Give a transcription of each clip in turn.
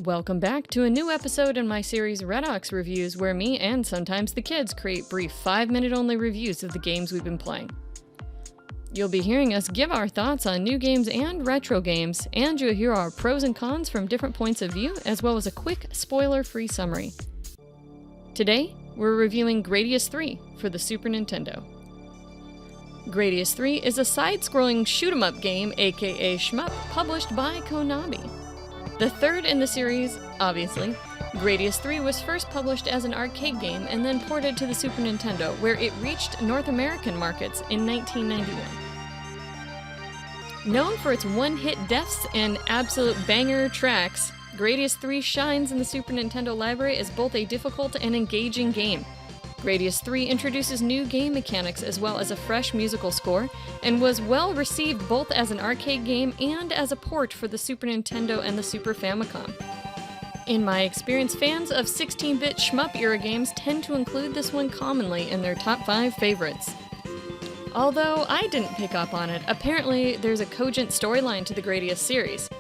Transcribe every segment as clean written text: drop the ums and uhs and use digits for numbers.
Welcome back to a new episode in my series RedAux Reviews, where me and sometimes the kids create brief 5-minute only reviews of the games we've been playing. You'll be hearing us give our thoughts on new games and retro games, and you'll hear our pros and cons from different points of view, as well as a quick spoiler-free summary. Today, we're reviewing Gradius III for the Super Nintendo. Gradius III is a side-scrolling shoot-'em-up game, aka shmup, published by Konami. The third in the series, obviously, Gradius III was first published as an arcade game and then ported to the Super Nintendo, where it reached North American markets in 1991. Known for its one-hit deaths and absolute banger tracks, Gradius III shines in the Super Nintendo library as both a difficult and engaging game. Gradius III introduces new game mechanics as well as a fresh musical score, and was well received both as an arcade game and as a port for the Super Nintendo and the Super Famicom. In my experience, fans of 16-bit shmup-era games tend to include this one commonly in their top 5 favorites. Although I didn't pick up on it, apparently there's a cogent storyline to the Gradius series.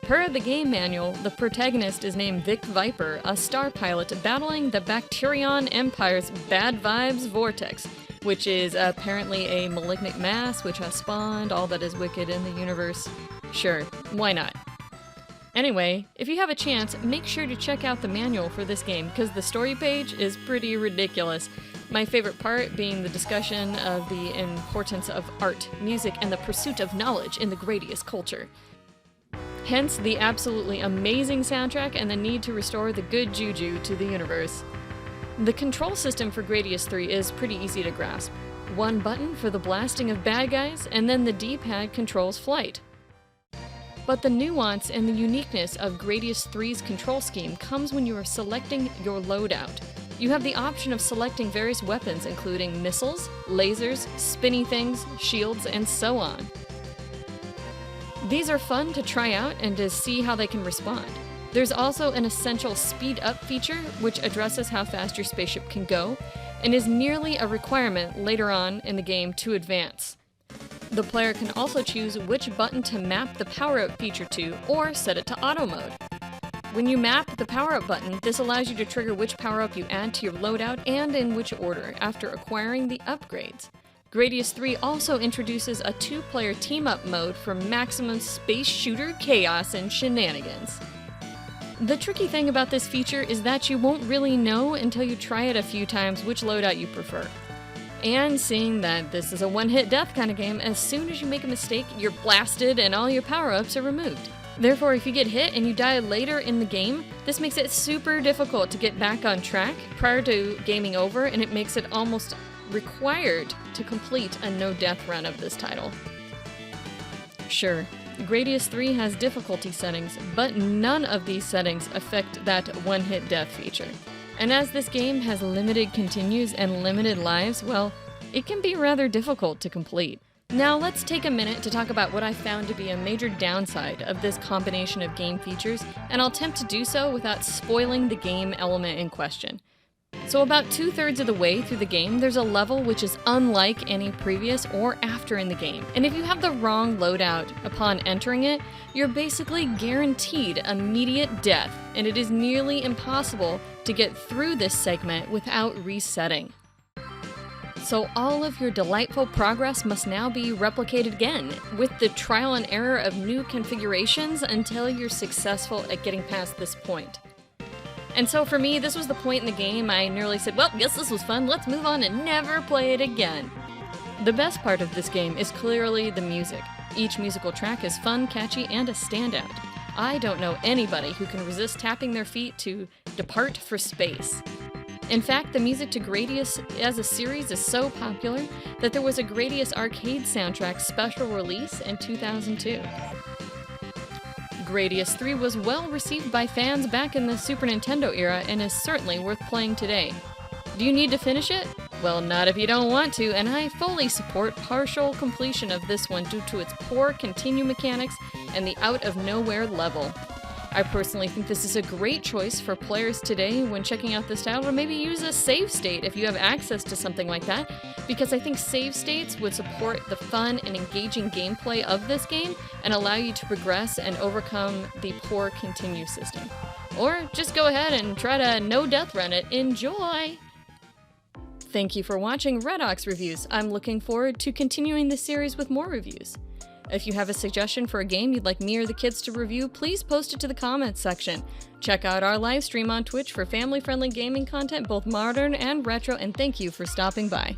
Per the game manual, the protagonist is named Vic Viper, a star pilot battling the Bacterion Empire's Bad Vibes Vortex, which is apparently a malignant mass which has spawned all that is wicked in the universe. Sure, why not? Anyway, if you have a chance, make sure to check out the manual for this game, because the story page is pretty ridiculous. My favorite part being the discussion of the importance of art, music, and the pursuit of knowledge in the Gradius culture. Hence the absolutely amazing soundtrack and the need to restore the good juju to the universe. The control system for Gradius III is pretty easy to grasp. One button for the blasting of bad guys, and then the D-pad controls flight. But the nuance and the uniqueness of Gradius III's control scheme comes when you are selecting your loadout. You have the option of selecting various weapons including missiles, lasers, spinny things, shields, and so on. These are fun to try out and to see how they can respond. There's also an essential speed up feature which addresses how fast your spaceship can go, and is nearly a requirement later on in the game to advance. The player can also choose which button to map the power-up feature to, or set it to auto mode. When you map the power-up button, this allows you to trigger which power-up you add to your loadout and in which order after acquiring the upgrades. Gradius III also introduces a 2-player team-up mode for maximum space shooter chaos and shenanigans. The tricky thing about this feature is that you won't really know until you try it a few times which loadout you prefer. And seeing that this is a one-hit death kind of game, as soon as you make a mistake, you're blasted and all your power-ups are removed. Therefore, if you get hit and you die later in the game, this makes it super difficult to get back on track prior to gaming over, and it makes it almost required to complete a no-death run of this title. Sure, Gradius III has difficulty settings, but none of these settings affect that one-hit death feature. And as this game has limited continues and limited lives, well, it can be rather difficult to complete. Now let's take a minute to talk about what I found to be a major downside of this combination of game features, and I'll attempt to do so without spoiling the game element in question. So about 2/3 of the way through the game, there's a level which is unlike any previous or after in the game. And if you have the wrong loadout upon entering it, you're basically guaranteed immediate death, and it is nearly impossible to get through this segment without resetting. So all of your delightful progress must now be replicated again, with the trial and error of new configurations until you're successful at getting past this point. And so for me, this was the point in the game I nearly said, well, guess this was fun, let's move on and never play it again. The best part of this game is clearly the music. Each musical track is fun, catchy, and a standout. I don't know anybody who can resist tapping their feet to Depart for Space. In fact, the music to Gradius as a series is so popular that there was a Gradius arcade soundtrack special release in 2002. Gradius III was well received by fans back in the Super Nintendo era and is certainly worth playing today. Do you need to finish it? Well, not if you don't want to, and I fully support partial completion of this one due to its poor continue mechanics and the out-of-nowhere level. I personally think this is a great choice for players today when checking out this title, or maybe use a save state if you have access to something like that, because I think save states would support the fun and engaging gameplay of this game and allow you to progress and overcome the poor continue system. Or just go ahead and try to no-death run it. Enjoy! Thank you for watching RedAux Reviews. I'm looking forward to continuing this series with more reviews. If you have a suggestion for a game you'd like me or the kids to review, please post it to the comments section. Check out our live stream on Twitch for family-friendly gaming content, both modern and retro, and thank you for stopping by.